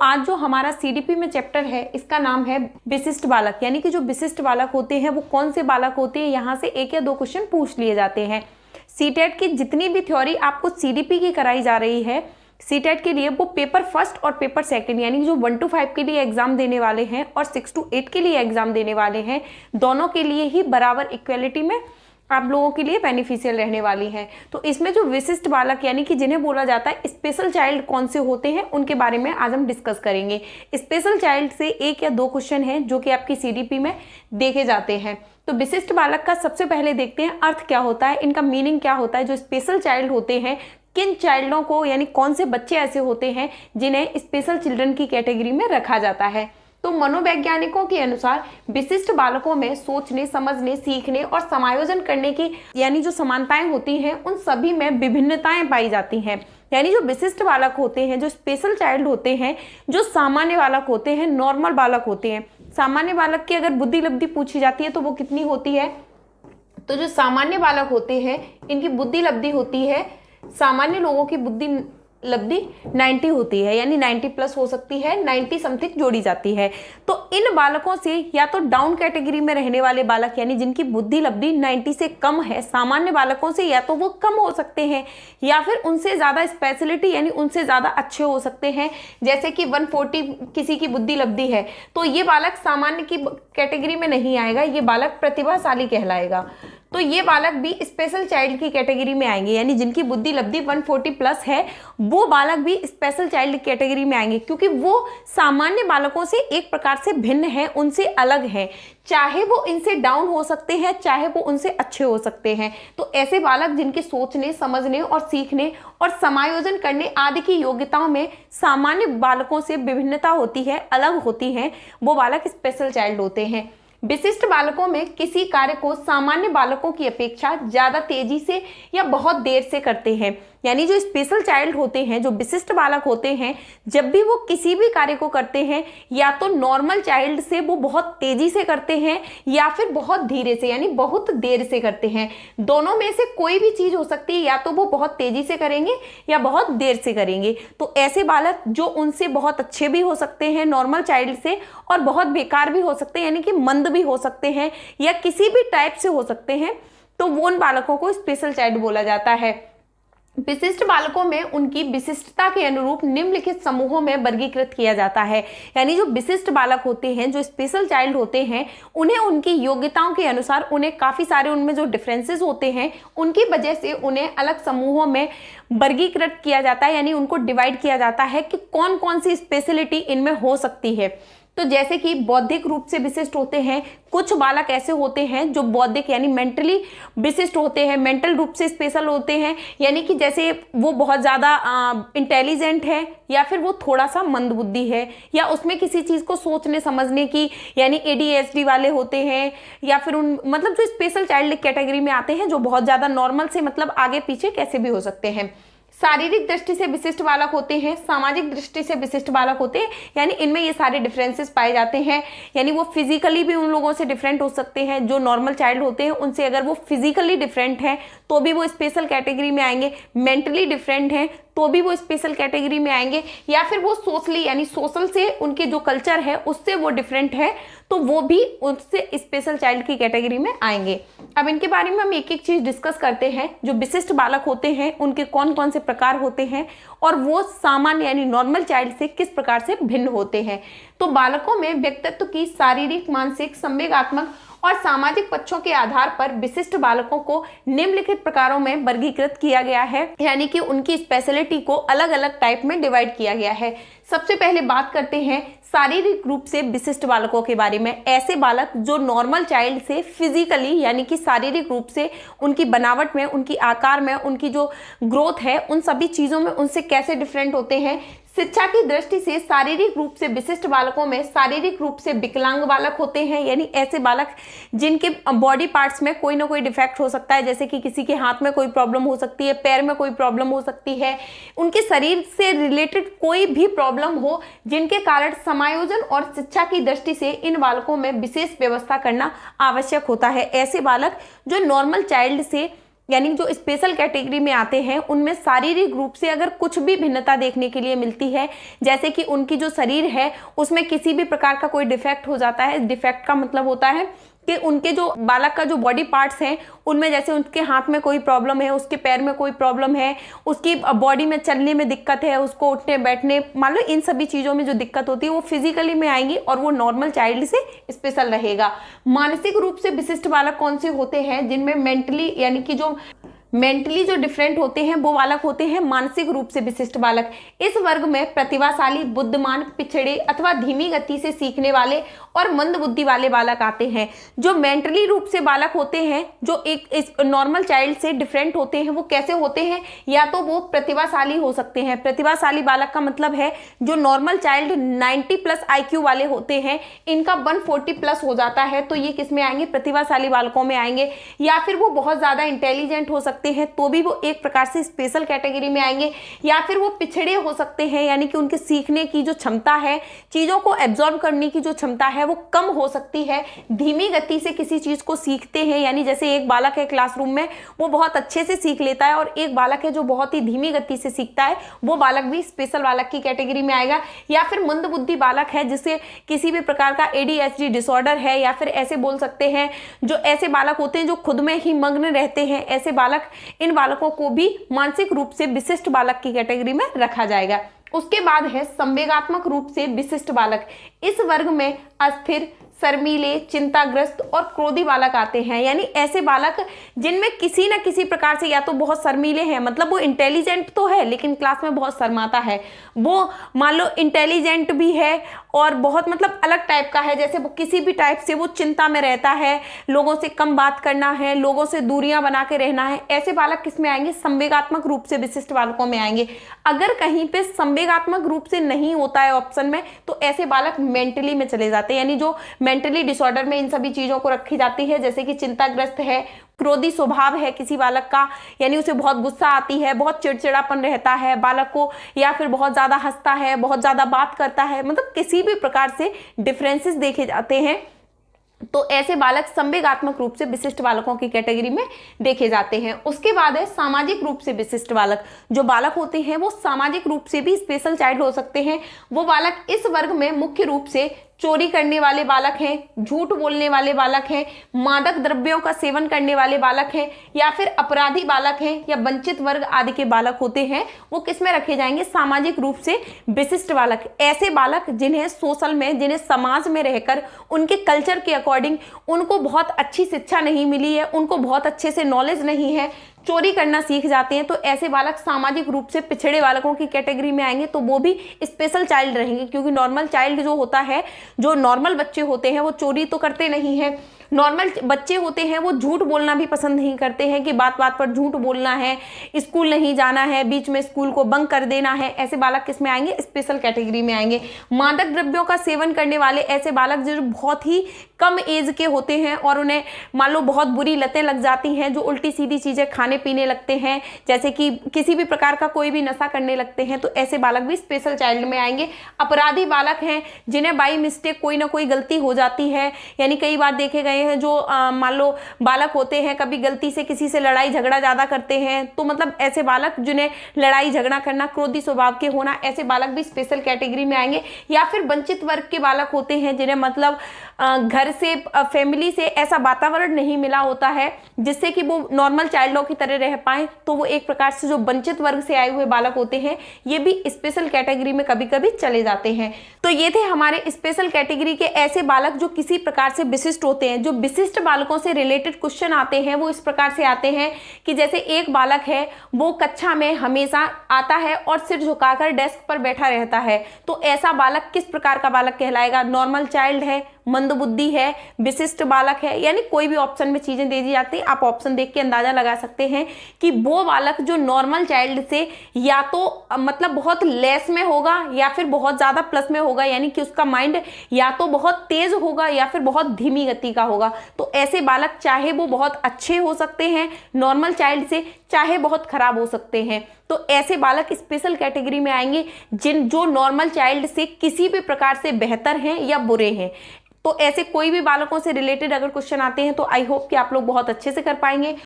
आज जो हमारा सीडीपी में चैप्टर है इसका नाम है विशिष्ट बालक, यानी कि जो विशिष्ट बालक होते हैं वो कौन से बालक होते हैं। यहाँ से एक या दो क्वेश्चन पूछ लिए जाते हैं। सीटेट की जितनी भी थ्योरी आपको सीडीपी की कराई जा रही है सीटेट के लिए, वो पेपर फर्स्ट और पेपर सेकंड यानी जो 1 to 5 के लिए एग्जाम देने वाले हैं और 6 to 8 के लिए एग्जाम देने वाले हैं, दोनों के लिए ही बराबर इक्वेलिटी में आप लोगों के लिए बेनिफिशियल रहने वाली है। तो इसमें जो विशिष्ट बालक यानी कि जिन्हें बोला जाता है स्पेशल चाइल्ड कौन से होते हैं, उनके बारे में आज हम डिस्कस करेंगे। स्पेशल चाइल्ड से एक या दो क्वेश्चन हैं जो कि आपकी सीडीपी में देखे जाते हैं। तो विशिष्ट बालक का सबसे पहले देखते हैं अर्थ क्या होता है, इनका मीनिंग क्या होता है। जो स्पेशल चाइल्ड होते हैं, किन चाइल्डों को यानी कौन से बच्चे ऐसे होते हैं जिन्हें स्पेशल चिल्ड्रन की कैटेगरी में रखा जाता है। तो मनोवैज्ञानिकों के अनुसार विशिष्ट बालकों में सोचने, समझने, सीखने और समायोजन करने की यानी जो समानताएं होती हैं उन सभी में विभिन्नताएं पाई जाती हैं। यानी जो विशिष्ट बालक होते हैं, जो स्पेशल चाइल्ड होते हैं, जो सामान्य बालक होते हैं, नॉर्मल बालक होते हैं। सामान्य बालक की अगर बुद्धि लब्धि पूछी जाती है तो वो कितनी होती है, तो जो सामान्य बालक होते हैं इनकी बुद्धि लब्धि होती है, सामान्य लोगों की बुद्धि लब्धि 90 होती है, यानी 90 प्लस हो सकती है, 90 समथिंग जोड़ी जाती है। तो इन बालकों से या तो डाउन कैटेगरी में रहने वाले बालक यानी जिनकी बुद्धि लब्धि 90 से कम है, सामान्य बालकों से या तो वो कम हो सकते हैं या फिर उनसे ज़्यादा स्पेशलिटी यानी उनसे ज़्यादा अच्छे हो सकते हैं। जैसे कि 140 किसी की बुद्धि लब्धि है तो ये बालक सामान्य की कैटेगरी में नहीं आएगा, ये बालक प्रतिभाशाली कहलाएगा। तो ये बालक भी स्पेशल चाइल्ड की कैटेगरी में आएंगे, यानी जिनकी बुद्धि लब्धि 140 प्लस है वो बालक भी स्पेशल चाइल्ड कैटेगरी में आएंगे, क्योंकि वो सामान्य बालकों से एक प्रकार से भिन्न है, उनसे अलग है। चाहे वो इनसे डाउन हो सकते हैं, चाहे वो उनसे अच्छे हो सकते हैं। तो ऐसे बालक जिनके सोचने, समझने और सीखने और समायोजन करने आदि की योग्यताओं में सामान्य बालकों से विभिन्नता होती है, अलग होती है, वो बालक स्पेशल चाइल्ड होते हैं। विशिष्ट बालकों में किसी कार्य को सामान्य बालकों की अपेक्षा ज्यादा तेजी से या बहुत देर से करते हैं। यानी जो स्पेशल चाइल्ड होते हैं, जो विशिष्ट बालक होते हैं, जब भी वो किसी भी कार्य को करते हैं या तो नॉर्मल चाइल्ड से वो बहुत तेजी से करते हैं या फिर बहुत धीरे से यानी बहुत देर से करते हैं। दोनों में से कोई भी चीज हो सकती है, या तो वो बहुत तेजी से करेंगे या बहुत देर से करेंगे। तो ऐसे बालक जो उनसे बहुत अच्छे भी हो सकते हैं नॉर्मल चाइल्ड से, और बहुत बेकार भी हो सकते हैं यानी कि मंद भी हो सकते हैं या किसी भी टाइप से हो सकते हैं, तो वो उन बालकों को स्पेशल चाइल्ड बोला जाता है। विशिष्ट बालकों में उनकी विशिष्टता के अनुरूप निम्नलिखित समूहों में वर्गीकृत किया जाता है। यानी जो विशिष्ट बालक होते हैं, जो स्पेशल चाइल्ड होते हैं, उन्हें उनकी योग्यताओं के अनुसार उन्हें काफी सारे उनमें जो डिफरेंसेस होते हैं उनकी वजह से उन्हें अलग समूहों में वर्गीकृत किया जाता है, यानी उनको डिवाइड किया जाता है कि कौन कौन सी स्पेशलिटी इनमें हो सकती है। तो जैसे कि बौद्धिक रूप से विशिष्ट होते हैं, कुछ बालक ऐसे होते हैं जो बौद्धिक यानी मेंटली विशिष्ट होते हैं, मेंटल रूप से स्पेशल होते हैं, यानी कि जैसे वो बहुत ज़्यादा इंटेलिजेंट है या फिर वो थोड़ा सा मंदबुद्धि है, या उसमें किसी चीज़ को सोचने समझने की यानी ADHD वाले होते हैं, या फिर उन मतलब जो स्पेशल चाइल्ड कैटेगरी में आते हैं जो बहुत ज़्यादा नॉर्मल से मतलब आगे पीछे कैसे भी हो सकते हैं। शारीरिक दृष्टि से विशिष्ट बालक होते हैं, सामाजिक दृष्टि से विशिष्ट बालक होते हैं, यानी इनमें ये सारे डिफरेंसेस पाए जाते हैं। यानी वो फिजिकली भी उन लोगों से डिफरेंट हो सकते हैं, जो नॉर्मल चाइल्ड होते हैं उनसे अगर वो फिजिकली डिफरेंट हैं तो भी वो स्पेशल कैटेगरी में आएंगे, मेंटली डिफरेंट हैं तो भी वो स्पेशल कैटेगरी में आएंगे, या फिर वो सोशली यानी सोशल से उनके जो कल्चर है उससे वो डिफरेंट है तो वो भी उससे स्पेशल चाइल्ड की कैटेगरी में आएंगे। अब इनके बारे में हम एक एक चीज डिस्कस करते हैं। जो विशिष्ट बालक होते हैं उनके कौन कौन से प्रकार होते हैं और वो सामान्य यानी नॉर्मल चाइल्ड से किस प्रकार से भिन्न होते हैं। तो बालकों में व्यक्तित्व की शारीरिक, मानसिक, संवेगात्मक और सामाजिक पक्षों के आधार पर विशिष्ट बालकों को निम्नलिखित प्रकारों में वर्गीकृत किया गया है, यानी कि उनकी स्पेशलिटी को अलग अलग टाइप में डिवाइड किया गया है। सबसे पहले बात करते हैं शारीरिक रूप से विशिष्ट बालकों के बारे में। ऐसे बालक जो नॉर्मल चाइल्ड से फिजिकली यानी कि शारीरिक रूप से उनकी बनावट में, उनकी आकार में, उनकी जो ग्रोथ है, उन सभी चीज़ों में उनसे कैसे डिफरेंट होते हैं। शिक्षा की दृष्टि से शारीरिक रूप से विशिष्ट बालकों में शारीरिक रूप से विकलांग बालक होते हैं, यानी ऐसे बालक जिनके बॉडी पार्ट्स में कोई ना कोई डिफेक्ट हो सकता है, जैसे कि किसी के हाथ में कोई प्रॉब्लम हो सकती है, पैर में कोई प्रॉब्लम हो सकती है, उनके शरीर से रिलेटेड कोई भी प्रॉब्लम हो, जिनके कारण समायोजन और शिक्षा की दृष्टि से इन बालकों में विशेष व्यवस्था करना आवश्यक होता है। ऐसे बालक जो नॉर्मल चाइल्ड से यानी जो स्पेशल कैटेगरी में आते हैं उनमें शारीरिक रूप से अगर कुछ भी भिन्नता देखने के लिए मिलती है, जैसे कि उनकी जो शरीर है उसमें किसी भी प्रकार का कोई डिफेक्ट हो जाता है। डिफेक्ट का मतलब होता है कि उनके जो बालक का जो बॉडी पार्ट्स हैं उनमें, जैसे उनके हाथ में कोई प्रॉब्लम है, उसके पैर में कोई प्रॉब्लम है, उसकी बॉडी में चलने में दिक्कत है, उसको उठने बैठने, मान लो इन सभी चीज़ों में जो दिक्कत होती है वो फिजिकली में आएंगी और वो नॉर्मल चाइल्ड से स्पेशल रहेगा। मानसिक रूप से विशिष्ट बालक कौन से होते हैं? जिनमें मेंटली यानी कि जो मेंटली जो डिफरेंट होते हैं वो बालक होते हैं मानसिक रूप से विशिष्ट बालक। इस वर्ग में प्रतिभाशाली, बुद्धिमान, पिछड़े अथवा धीमी गति से सीखने वाले और मंद बुद्धि वाले बालक आते हैं। जो मेंटली रूप से बालक होते हैं, जो एक नॉर्मल चाइल्ड से डिफरेंट होते हैं, वो कैसे होते हैं? या तो वो प्रतिभाशाली हो सकते हैं। प्रतिभाशाली बालक का मतलब है जो नॉर्मल चाइल्ड 90+ IQ वाले होते हैं, इनका 140+ हो जाता है, तो ये किस में आएंगे? प्रतिभाशाली बालकों में आएंगे। या फिर वो बहुत ज्यादा इंटेलिजेंट हो सकते हैं, तो भी वो एक प्रकार से स्पेशल कैटेगरी में आएंगे। या फिर वो पिछड़े हो सकते हैं, यानी कि उनके सीखने की जो क्षमता है, चीजों को एब्जॉर्ब करने की जो क्षमता है वो कम हो सकती है। धीमी गति से किसी चीज को सीखते हैं, यानी जैसे एक बालक है क्लासरूम में वो बहुत अच्छे से सीख लेता है और एक बालक है जो बहुत ही धीमी गति से सीखता है, वो बालक भी स्पेशल बालक की कैटेगरी में आएगा। या फिर मंद बुद्धि बालक है जिसे किसी भी प्रकार का ADHD डिसऑर्डर है, या फिर ऐसे बोल सकते हैं जो ऐसे बालक होते हैं जो खुद में ही मग्न रहते हैं, ऐसे बालक, इन बालकों को भी मानसिक रूप से विशिष्ट बालक की कैटेगरी में रखा जाएगा। उसके बाद है संवेगात्मक रूप से विशिष्ट बालक। इस वर्ग में अस्थिर, शर्मीले, चिंताग्रस्त और क्रोधी बालक आते हैं। यानी ऐसे बालक जिनमें किसी न किसी प्रकार से या तो बहुत शर्मीले हैं, मतलब वो इंटेलिजेंट तो है लेकिन क्लास में बहुत शर्माता है, वो मान लो इंटेलिजेंट भी है और बहुत मतलब अलग टाइप का है, जैसे वो किसी भी टाइप से वो चिंता में रहता है, लोगों से कम बात करना है, लोगों से दूरियां बना के रहना है। ऐसे बालक किस में आएंगे? संवेगात्मक रूप से विशिष्ट बालकों में आएंगे। अगर कहीं पे संवेगात्मक रूप से नहीं होता है ऑप्शन में, तो ऐसे बालक मेंटली में चले जाते हैं, यानी जो मेंटली डिसऑर्डर में इन सभी चीजों को रखी जाती है, जैसे कि चिंताग्रस्त है, क्रोधी स्वभाव है किसी बालक का, यानी उसे बहुत गुस्सा आती है, बहुत चिड़चिड़ापन रहता है बालक को, या फिर बहुत ज्यादा हंसता है, बहुत ज्यादा बात करता है, मतलब किसी भी प्रकार से डिफरेंसेस देखे जाते हैं, तो ऐसे बालक संवेगात्मक रूप से विशिष्ट बालकों की कैटेगरी में देखे जाते हैं। उसके बाद है सामाजिक रूप से विशिष्ट बालक। जो बालक होते हैं वो सामाजिक रूप से भी स्पेशल चाइल्ड हो सकते हैं। वो बालक इस वर्ग में मुख्य रूप से चोरी करने वाले बालक हैं, झूठ बोलने वाले बालक हैं, मादक द्रव्यों का सेवन करने वाले बालक हैं, या फिर अपराधी बालक हैं, या वंचित वर्ग आदि के बालक होते हैं, वो किस में रखे जाएंगे? सामाजिक रूप से विशिष्ट बालक। ऐसे बालक जिन्हें सोशल में, जिन्हें समाज में रहकर उनके कल्चर के अकॉर्डिंग उनको बहुत अच्छी शिक्षा नहीं मिली है, उनको बहुत अच्छे से नॉलेज नहीं है, चोरी करना सीख जाते हैं, तो ऐसे बालक सामाजिक रूप से पिछड़े बालकों की कैटेगरी में आएंगे, तो वो भी स्पेशल चाइल्ड रहेंगे। क्योंकि नॉर्मल चाइल्ड जो होता है, जो नॉर्मल बच्चे होते हैं वो चोरी तो करते नहीं हैं, नॉर्मल बच्चे होते हैं वो झूठ बोलना भी पसंद नहीं करते हैं कि बात बात पर झूठ बोलना है, स्कूल नहीं जाना है, बीच में स्कूल को बंक कर देना है। ऐसे बालक किस में आएंगे? स्पेशल कैटेगरी में आएंगे। मादक द्रव्यों का सेवन करने वाले ऐसे बालक जो बहुत ही कम एज के होते हैं और उन्हें मान लो बहुत बुरी लतें लग जाती हैं, जो उल्टी सीधी चीजें खाने पीने लगते हैं, जैसे कि किसी भी प्रकार का कोई भी नशा करने लगते हैं, तो ऐसे बालक भी स्पेशल चाइल्ड में आएंगे। अपराधी बालक हैं जिन्हें बाई मिस्टेक कोई ना कोई गलती हो जाती है, यानी कई बार देखे गए हैं जो मान लो बालक होते हैं कभी गलती से किसी से लड़ाई झगड़ा ज्यादा करते हैं, तो मतलब ऐसे बालक जिन्हें लड़ाई झगड़ा करना, क्रोधी स्वभाव के होना, ऐसे बालक भी स्पेशल कैटेगरी में आएंगे। या फिर वंचित वर्ग के बालक होते हैं जिन्हें मतलब घर से, फैमिली से ऐसा वातावरण नहीं मिला होता है जिससे कि वो नॉर्मल चाइल्डों की तरह रह पाए, तो वो एक प्रकार से जो वंचित वर्ग से आए हुए बालक होते हैं ये भी स्पेशल कैटेगरी में कभी कभी चले जाते हैं। तो ये थे हमारे स्पेशल कैटेगरी के ऐसे बालक जो किसी प्रकार से विशिष्ट होते हैं। जो विशिष्ट बालकों से रिलेटेड क्वेश्चन आते हैं वो इस प्रकार से आते हैं कि जैसे एक बालक है वो कक्षा में हमेशा आता है और सिर झुकाकर डेस्क पर बैठा रहता है, तो ऐसा बालक किस प्रकार का बालक कहलाएगा? नॉर्मल चाइल्ड है, मंदबुद्धि है, विशिष्ट बालक है, यानी कोई भी ऑप्शन में चीजें दे दी जाती है, आप ऑप्शन देख के अंदाजा लगा सकते हैं कि वो बालक जो नॉर्मल चाइल्ड से या तो मतलब बहुत लेस में होगा या फिर बहुत ज्यादा प्लस में होगा, यानी कि उसका माइंड या तो बहुत तेज होगा या फिर बहुत धीमी गति का होगा। तो ऐसे बालक चाहे वो बहुत अच्छे हो सकते हैं नॉर्मल चाइल्ड से, चाहे बहुत खराब हो सकते हैं। तो ऐसे बालक स्पेशल कैटेगरी में आएंगे जो नॉर्मल चाइल्ड से किसी भी प्रकार से बेहतर हैं या बुरे हैं। तो ऐसे कोई भी बालकों से रिलेटेड अगर क्वेश्चन आते हैं तो आई होप कि आप लोग बहुत अच्छे से कर पाएंगे।